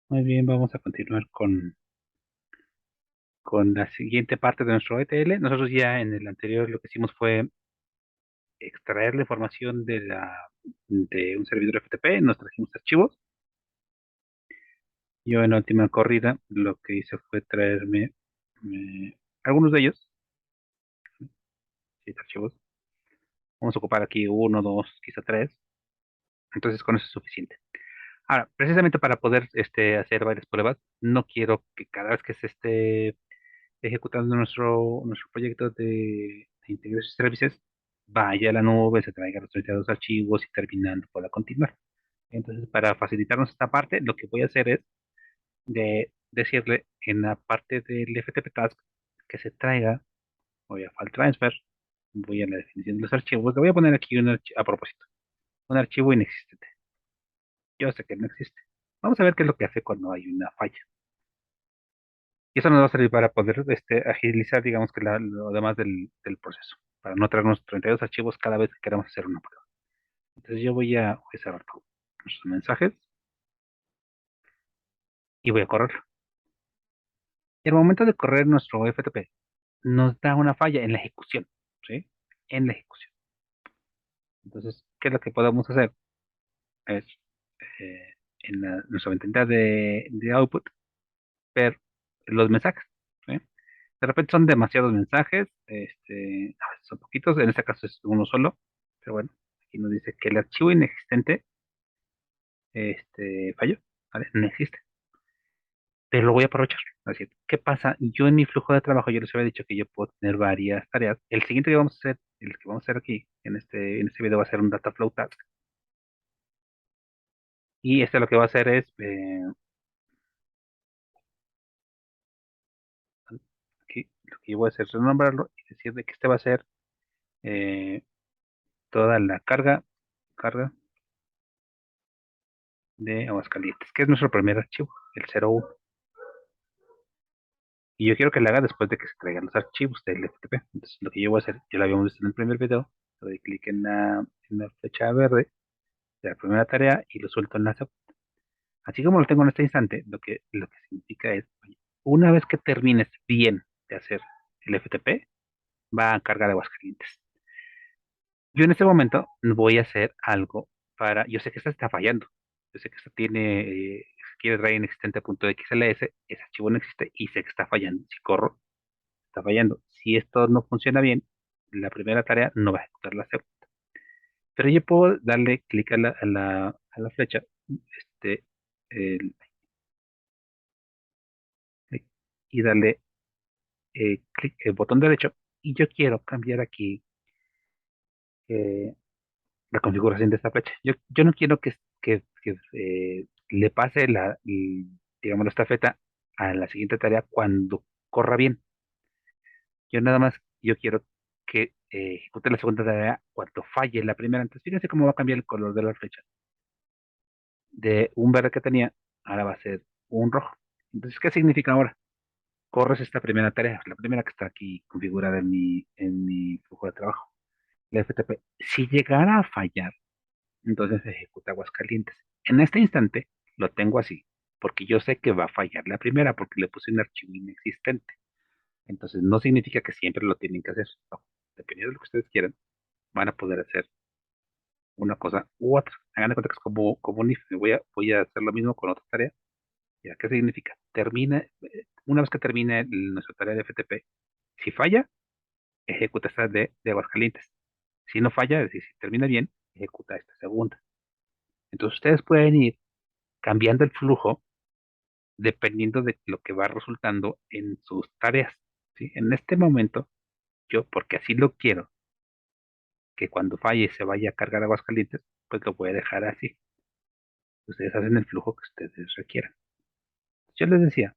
Muy bien, vamos a continuar con la siguiente parte de nuestro ETL. Nosotros ya en el anterior lo que hicimos fue extraer la información de un servidor FTP, nos trajimos archivos. Yo en la última corrida lo que hice fue traerme algunos de ellos, 7 archivos. Vamos a ocupar aquí uno, dos, quizá tres. Entonces con eso es suficiente. Ahora, precisamente para poder hacer varias pruebas, no quiero que cada vez que se esté ejecutando nuestro proyecto de Integration Services, vaya a la nube, se traiga los 32 archivos y terminando pueda continuar. Entonces, para facilitarnos esta parte, lo que voy a hacer es decirle en la parte del FTP Task que se traiga, voy a File Transfer, voy a la definición de los archivos, le voy a poner aquí a propósito, un archivo inexistente. Yo sé que no existe. Vamos a ver qué es lo que hace cuando hay una falla. Y eso nos va a servir para poder agilizar, digamos que lo demás del proceso, para no traernos 32 archivos cada vez que queramos hacer una prueba. Entonces yo voy a cerrar todos nuestros mensajes y voy a correrlo. Y al momento de correr nuestro FTP, nos da una falla en la ejecución, ¿sí? En la ejecución. Entonces, ¿qué es lo que podemos hacer? Es en nuestra ventanita de output, ver los mensajes, ¿sí? De repente son demasiados mensajes, a veces son poquitos, en este caso es uno solo, pero bueno, aquí nos dice que el archivo inexistente falló, ¿vale? No existe, pero lo voy a aprovechar. Así, ¿qué pasa? Yo en mi flujo de trabajo, yo les había dicho que yo puedo tener varias tareas. El siguiente que vamos a hacer, el que vamos a hacer aquí, en este video va a ser un data flow task. Y este lo que va a hacer es, aquí, lo que yo voy a hacer es renombrarlo y decir de que este va a ser eh, toda la carga de Aguascalientes, que es nuestro primer archivo, el 01. Y yo quiero que la haga después de que se traigan los archivos del FTP. Entonces, lo que yo voy a hacer, ya lo habíamos visto en el primer video, le doy clic en la flecha verde de la primera tarea y lo suelto en la segunda. Así como lo tengo en este instante, lo que significa es, oye, una vez que termines bien de hacer el FTP, va a cargar Aguascalientes. Yo en este momento voy a hacer algo yo sé que esta está fallando, yo sé que esta quiere traer inexistente.xls, ese archivo no existe y sé que está fallando. Si corro, está fallando. Si esto no funciona bien, la primera tarea no va a ejecutar la segunda. Pero yo puedo darle clic a la flecha, este, el- y darle clic, el botón derecho, y yo quiero cambiar aquí eh, la configuración de esta flecha. Yo no quiero que le pase digamos, la estafeta a la siguiente tarea cuando corra bien. Yo quiero que ejecute la segunda tarea cuando falle la primera. Entonces, fíjense cómo va a cambiar el color de la flecha. De un verde que tenía, ahora va a ser un rojo. Entonces, ¿qué significa ahora? Corres esta primera tarea, la primera que está aquí configurada en mi flujo de trabajo, la FTP. Si llegara a fallar, entonces ejecuta Aguascalientes. En este instante lo tengo así, porque yo sé que va a fallar la primera, porque le puse un archivo inexistente. Entonces no significa que siempre lo tienen que hacer. No, dependiendo de lo que ustedes quieran, van a poder hacer una cosa u otra. Hagan de cuenta que es como un if. Voy a hacer lo mismo con otra tarea. ¿Ya qué significa? Una vez que termine nuestra tarea de FTP, si falla, ejecuta esta de Aguascalientes. Si no falla, es decir, si termina bien, ejecuta esta segunda. Entonces ustedes pueden ir cambiando el flujo dependiendo de lo que va resultando en sus tareas. ¿Sí? En este momento, yo, porque así lo quiero, que cuando falle se vaya a cargar Aguascalientes, pues lo voy a dejar así. Ustedes hacen el flujo que ustedes requieran. Yo les decía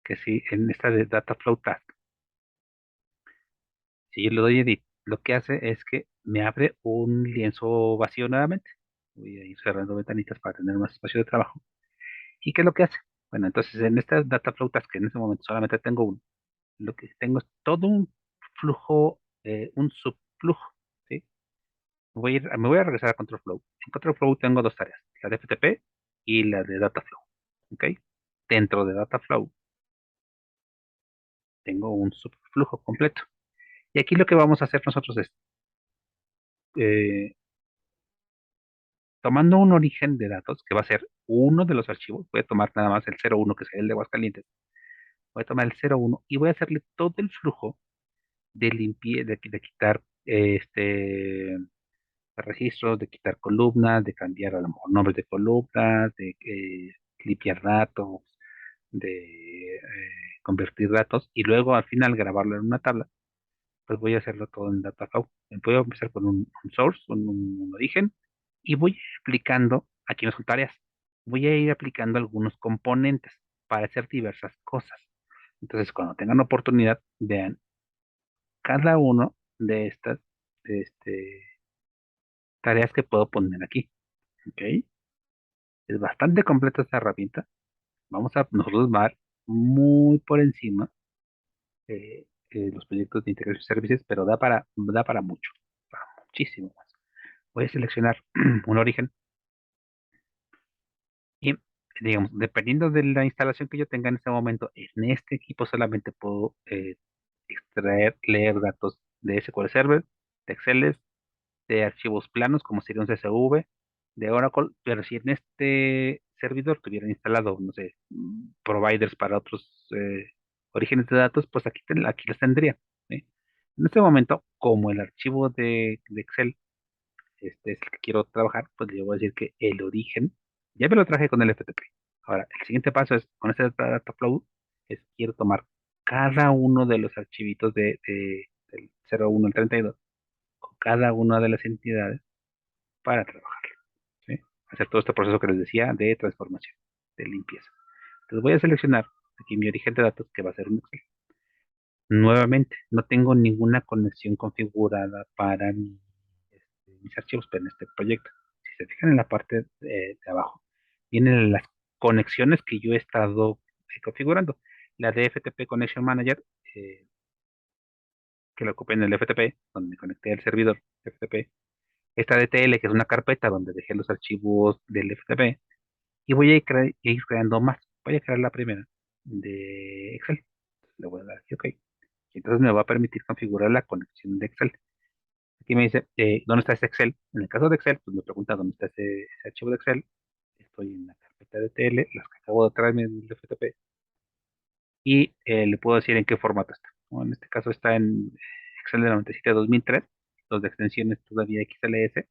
que si en esta de Data Flow Task, si yo le doy edit, lo que hace es que me abre un lienzo vacío nuevamente. Voy a ir cerrando ventanitas para tener más espacio de trabajo. ¿Y qué es lo que hace? Bueno, entonces en esta Data Flow Task, que en este momento solamente tengo uno, lo que tengo es todo un flujo, un subflujo, ¿sí? Me voy a regresar a Control Flow. En Control Flow tengo dos tareas, la de FTP y la de Data Flow, ¿ok? dentro de Dataflow tengo un subflujo completo. Y aquí lo que vamos a hacer nosotros es, eh, tomando un origen de datos, que va a ser uno de los archivos, voy a tomar nada más el 01, que es el de Aguascalientes, voy a tomar el 01 y voy a hacerle todo el flujo de limpieza, de quitar registros, de quitar columnas, de cambiar a lo mejor nombres de columnas, de limpiar datos, de convertir datos y luego al final grabarlo en una tabla, pues voy a hacerlo todo en Dataflow. Voy a empezar con un source, un origen, y voy aplicando, aquí no son tareas, voy a ir aplicando algunos componentes para hacer diversas cosas. Entonces, cuando tengan oportunidad, vean cada uno de estas tareas que puedo poner aquí. ¿Ok? Es bastante completa esta herramienta. Vamos a nosotros ver muy por encima los proyectos de integración de servicios, pero da para mucho, para muchísimo más. Voy a seleccionar un origen y, digamos, dependiendo de la instalación que yo tenga en este momento, en este equipo solamente puedo extraer, leer datos de SQL Server, de Excel, de archivos planos, como sería un CSV, de Oracle, pero si en este servidor tuvieran instalado, no sé, providers para otros orígenes de datos, pues aquí los tendría. ¿Sí? En este momento, como el archivo de Excel es el que quiero trabajar, pues le voy a decir que el origen, ya me lo traje con el FTP. Ahora, el siguiente paso es, con este Dataflow, es quiero tomar cada uno de los archivitos del 01 al 32, con cada una de las entidades para trabajar, ¿sí? Hacer todo este proceso que les decía de transformación, de limpieza. Entonces voy a seleccionar aquí mi origen de datos, que va a ser un Excel. Nuevamente, no tengo ninguna conexión configurada para mis archivos, pero en este proyecto. Si se fijan en la parte de abajo, vienen las conexiones que yo he estado configurando. La de FTP Connection Manager, eh, que lo ocupé en el FTP, donde me conecté al servidor FTP. Esta DTL, que es una carpeta donde dejé los archivos del FTP. Y voy a ir creando más. Voy a crear la primera de Excel. Le voy a dar aquí, OK. Y entonces me va a permitir configurar la conexión de Excel. Aquí me dice, ¿dónde está ese Excel? En el caso de Excel, pues me pregunta dónde está ese archivo de Excel. Estoy en la carpeta de TL, las que acabo de traerme en el FTP. Y le puedo decir en qué formato está, ¿no? En este caso está en Excel de 97-2003, los de extensiones todavía XLS.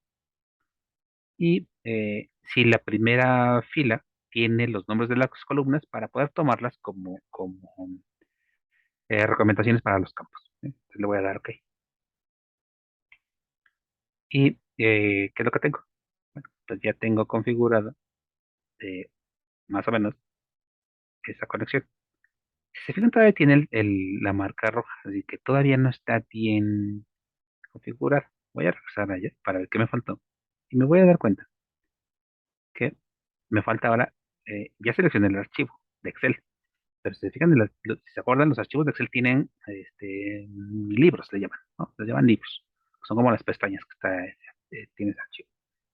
Y si la primera fila tiene los nombres de las columnas para poder tomarlas como recomendaciones para los campos. ¿Sí? Entonces le voy a dar OK. ¿Y qué es lo que tengo? Bueno, pues ya tengo configurada más o menos esa conexión. Si se fijan, todavía tiene la marca roja, así que todavía no está bien configurada. Voy a regresar allá para ver qué me faltó. Y me voy a dar cuenta que me falta ahora, ya seleccioné el archivo de Excel. Pero si se fijan, si se acuerdan, los archivos de Excel tienen libros, le llaman, ¿no? Les llaman libros. Son como las pestañas que tiene ese archivo.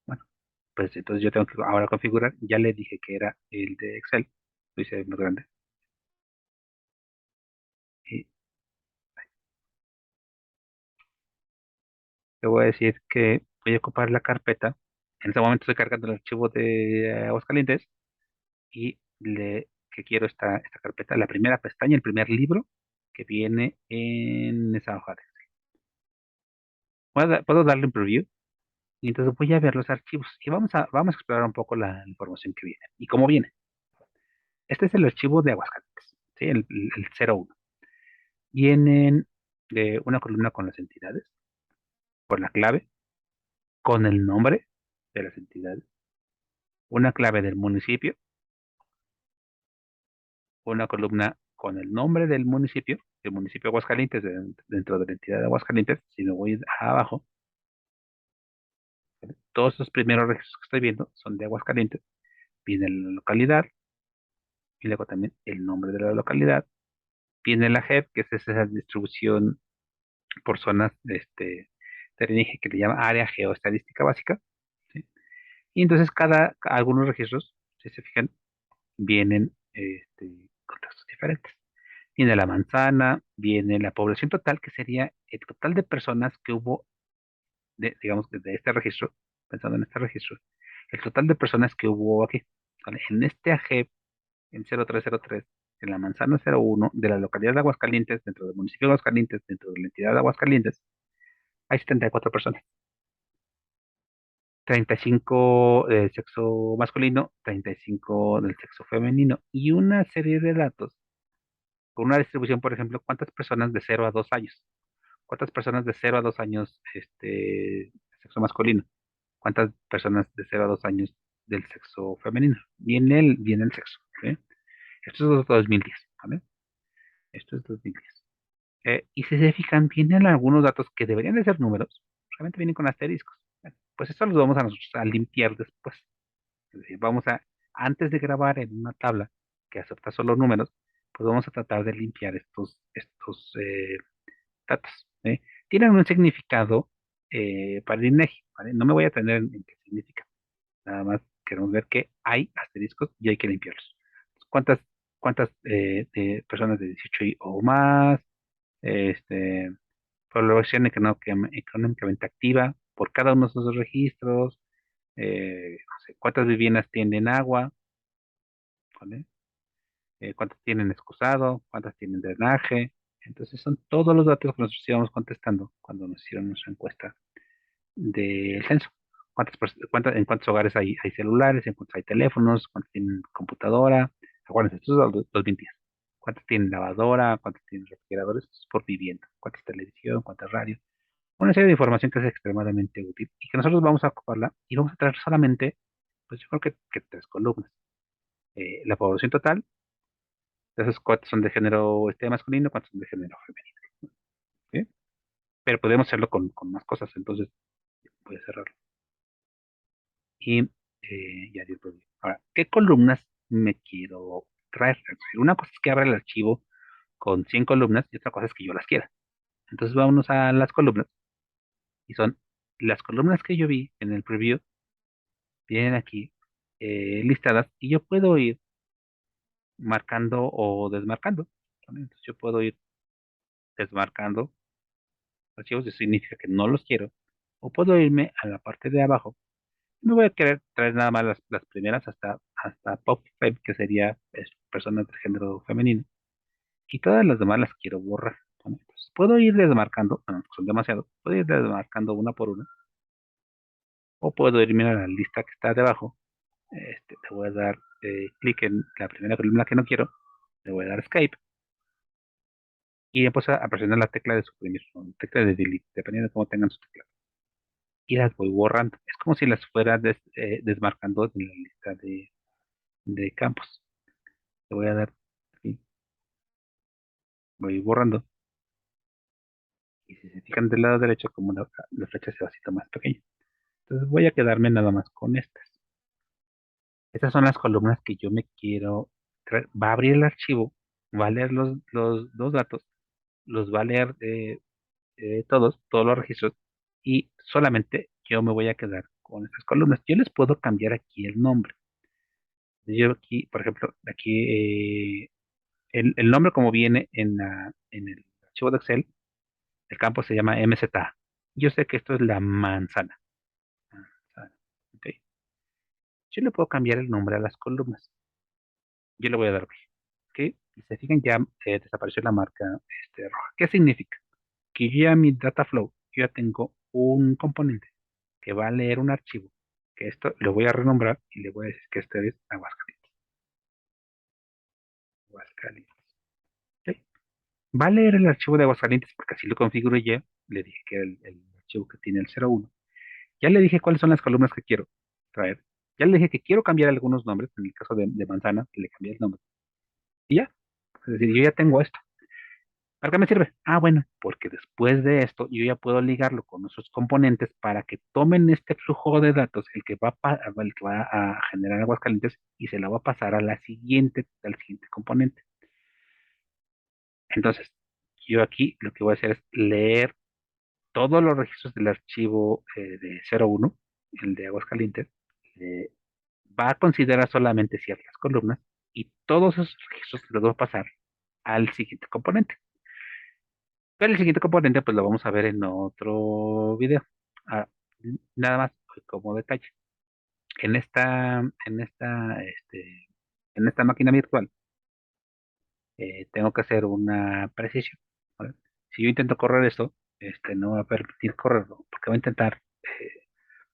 Bueno, pues entonces yo tengo que ahora configurar. Ya le dije que era el de Excel. Lo hice más grande. Y le voy a decir que voy a ocupar la carpeta. En este momento estoy cargando el archivo de Aguascalientes y que quiero esta carpeta, la primera pestaña, el primer libro que viene en esa hoja. Puedo darle un preview. Y entonces voy a ver los archivos y vamos a explorar un poco la información que viene y cómo viene. Este es el archivo de Aguascalientes, ¿sí? El 01. Vienen de una columna con las entidades, con la clave, con el nombre de las entidades, una clave del municipio, una columna con el nombre del municipio, el municipio de Aguascalientes, dentro de la entidad de Aguascalientes. Si me voy abajo, ¿vale? Todos los primeros registros que estoy viendo son de Aguascalientes. Viene la localidad y luego también el nombre de la localidad. Viene la JEP, que es esa distribución por zonas que le llama área geoestadística básica, ¿sí? Y entonces algunos registros, si se fijan, vienen contextos diferentes. Viene la manzana, viene la población total, que sería el total de personas que hubo, digamos, de este registro, pensando en este registro, el total de personas que hubo aquí. ¿Vale? En este AG, en 0303, en la manzana 01, de la localidad de Aguascalientes, dentro del municipio de Aguascalientes, dentro de la entidad de Aguascalientes, hay 74 personas. 35 del sexo masculino, 35 del sexo femenino y una serie de datos con una distribución, por ejemplo, cuántas personas de 0 a 2 años, cuántas personas de 0 a 2 años sexo masculino, cuántas personas de 0 a 2 años del sexo femenino. Viene el sexo. ¿Sí? Esto es 2010, ¿vale? Esto es 2010. Y si se fijan, vienen algunos datos que deberían de ser números, realmente vienen con asteriscos. Bueno, pues esto los vamos a nosotros a limpiar después. Es decir, antes de grabar en una tabla que acepta solo números, pues vamos a tratar de limpiar estos datos. ¿Eh? Tienen un significado para el INEGI, ¿vale? No me voy a tener en qué significa. Nada más queremos ver que hay asteriscos y hay que limpiarlos. ¿Cuántas, cuántas personas de 18 o más? Este, población económicamente activa por cada uno de esos registros. No sé, cuántas viviendas tienen agua, ¿vale? Cuántas tienen excusado, cuántas tienen drenaje. Entonces son todos los datos que nosotros íbamos contestando cuando nos hicieron nuestra encuesta del censo. En cuántos hogares hay celulares, en cuántos hay teléfonos, cuántos tienen computadora. Acuérdense, esto es 2010. ¿Cuántos tienen lavadora? ¿Cuántos tienen refrigeradores? Esto es por vivienda. ¿Cuántas televisión? ¿Cuántas radios? Una serie de información que es extremadamente útil y que nosotros vamos a ocuparla y vamos a traer solamente, pues yo creo que 3 columnas. La población total, de esos cuántos son de género masculino, cuántos son de género femenino. ¿Sí? Pero podemos hacerlo con más cosas, entonces voy a cerrarlo. Y ya di el problema. Ahora, ¿qué columnas me quiero traer? Es decir, una cosa es que abra el archivo con 100 columnas y otra cosa es que yo las quiera. Entonces vámonos a las columnas y son las columnas que yo vi en el preview, vienen aquí listadas y yo puedo ir marcando o desmarcando. ¿Vale? Entonces yo puedo ir desmarcando archivos, eso significa que no los quiero, o puedo irme a la parte de abajo. Me voy a querer traer nada más las primeras hasta Pop 5, que sería personas de género femenino, y todas las demás las quiero borrar. ¿Vale? Entonces puedo ir desmarcando, bueno, son demasiado, puedo ir desmarcando una por una, o puedo irme a la lista que está debajo. Le voy a dar clic en la primera columna que no quiero, le voy a dar escape y después a presionar la tecla de suprimir o la tecla de delete, dependiendo de cómo tengan su tecla. Y las voy borrando. Es como si las fuera desmarcando de la lista de campos. Le voy a dar aquí, voy borrando. Y si se fijan del lado derecho, como la flecha se va haciendo más pequeña. Entonces voy a quedarme nada más con estas. Estas son las columnas que yo me quiero traer. Va a abrir el archivo, va a leer los dos datos, los va a leer todos los registros y solamente yo me voy a quedar con estas columnas. Yo les puedo cambiar aquí el nombre. Yo aquí, por ejemplo, aquí el nombre como viene en el archivo de Excel, el campo se llama MZA. Yo sé que esto es la manzana. Manzana, ¿ok? Yo le puedo cambiar el nombre a las columnas. Yo le voy a dar OK. ¿Ok? Y se fijan ya desapareció la marca roja. ¿Qué significa? Que yo ya mi data flow, yo ya tengo un componente que va a leer un archivo, que esto lo voy a renombrar y le voy a decir que esto es Aguascalientes. Aguascalientes. ¿Ok? Va a leer el archivo de Aguascalientes porque así lo configuro ya. Le dije que era el archivo que tiene el 01. Ya le dije cuáles son las columnas que quiero traer. Ya le dije que quiero cambiar algunos nombres, en el caso de manzana, que le cambié el nombre. Y ya. Es decir, yo ya tengo esto. ¿Para qué me sirve? Ah, bueno, porque después de esto yo ya puedo ligarlo con nuestros componentes para que tomen este flujo de datos, el que va a generar Aguascalientes, y se lo va a pasar al siguiente componente. Entonces, yo aquí lo que voy a hacer es leer todos los registros del archivo de 01, el de Aguascalientes. eh, Va a considerar solamente ciertas columnas y todos esos registros los voy a pasar al siguiente componente. Pero el siguiente componente, pues lo vamos a ver en otro video. Ah, nada más como detalle. En esta, en esta, este, en esta máquina virtual, tengo que hacer una precisión, ¿vale? Si yo intento correr esto, no va a permitir correrlo, porque va a intentar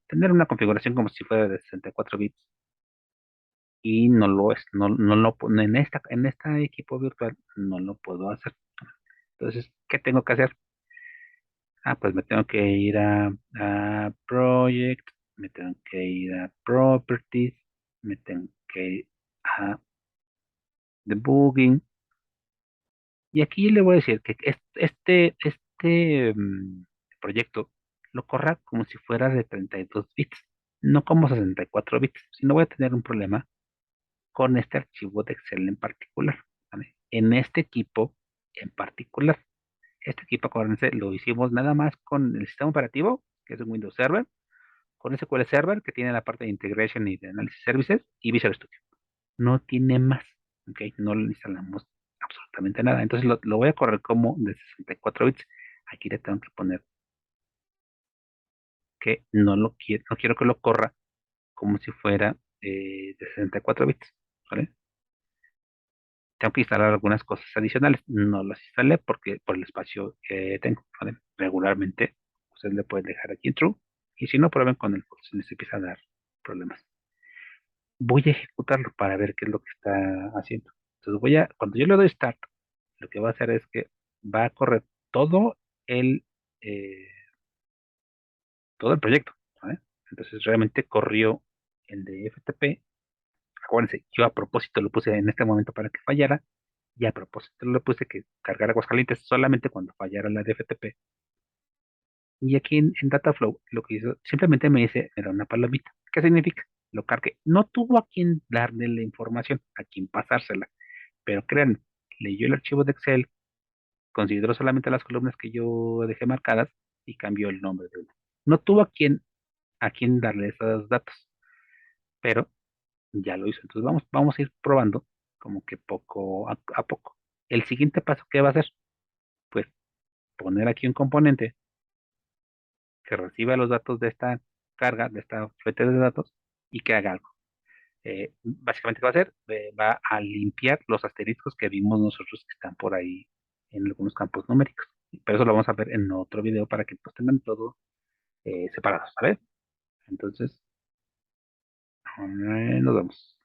tener una configuración como si fuera de 64 bits y no lo es, en esta equipo virtual no lo puedo hacer. Entonces, ¿qué tengo que hacer? Pues me tengo que ir a Project, me tengo que ir a Properties, me tengo que ir a Debugging. Y aquí le voy a decir que proyecto lo corra como si fuera de 32 bits, no como 64 bits, si no voy a tener un problema con este archivo de Excel en particular, ¿vale? En este equipo en particular. Este equipo, acuérdense, lo hicimos nada más con el sistema operativo, que es un Windows Server, con SQL Server, que tiene la parte de Integration y de Analysis Services, y Visual Studio. No tiene más, ¿ok? No le instalamos absolutamente nada. Entonces lo voy a correr como de 64 bits. Aquí le tengo que poner que no quiero que lo corra como si fuera de 64 bits, ¿vale? Tengo que instalar algunas cosas adicionales. No las instalé porque por el espacio que tengo, ¿vale? Regularmente, ustedes le pueden dejar aquí en true. Y si no, prueben con el false, les empieza a dar problemas. Voy a ejecutarlo para ver qué es lo que está haciendo. Entonces cuando yo le doy start, lo que va a hacer es que va a correr todo el, eh, todo el proyecto, ¿vale? Entonces realmente corrió el de FTP. Acuérdense, yo a propósito lo puse en este momento para que fallara, y a propósito le puse que cargara Aguascalientes solamente cuando fallara la de FTP. Y aquí en Dataflow lo que hizo, simplemente me da una palomita. ¿Qué significa? Lo cargué. No tuvo a quien darle la información, a quien pasársela, pero créanme, leyó el archivo de Excel, consideró solamente las columnas que yo dejé marcadas y cambió el nombre de uno. No tuvo a quien darle esos datos, pero ya lo hizo. Entonces vamos a ir probando como que poco a poco. El siguiente paso que va a hacer, pues poner aquí un componente que reciba los datos de esta carga, de esta fuente de datos y que haga algo. Básicamente, ¿qué va a hacer? Va a limpiar los asteriscos que vimos nosotros que están por ahí en algunos campos numéricos. Pero eso lo vamos a ver en otro video para que pues tengan todo separado, ¿sabes? Entonces, nos vemos.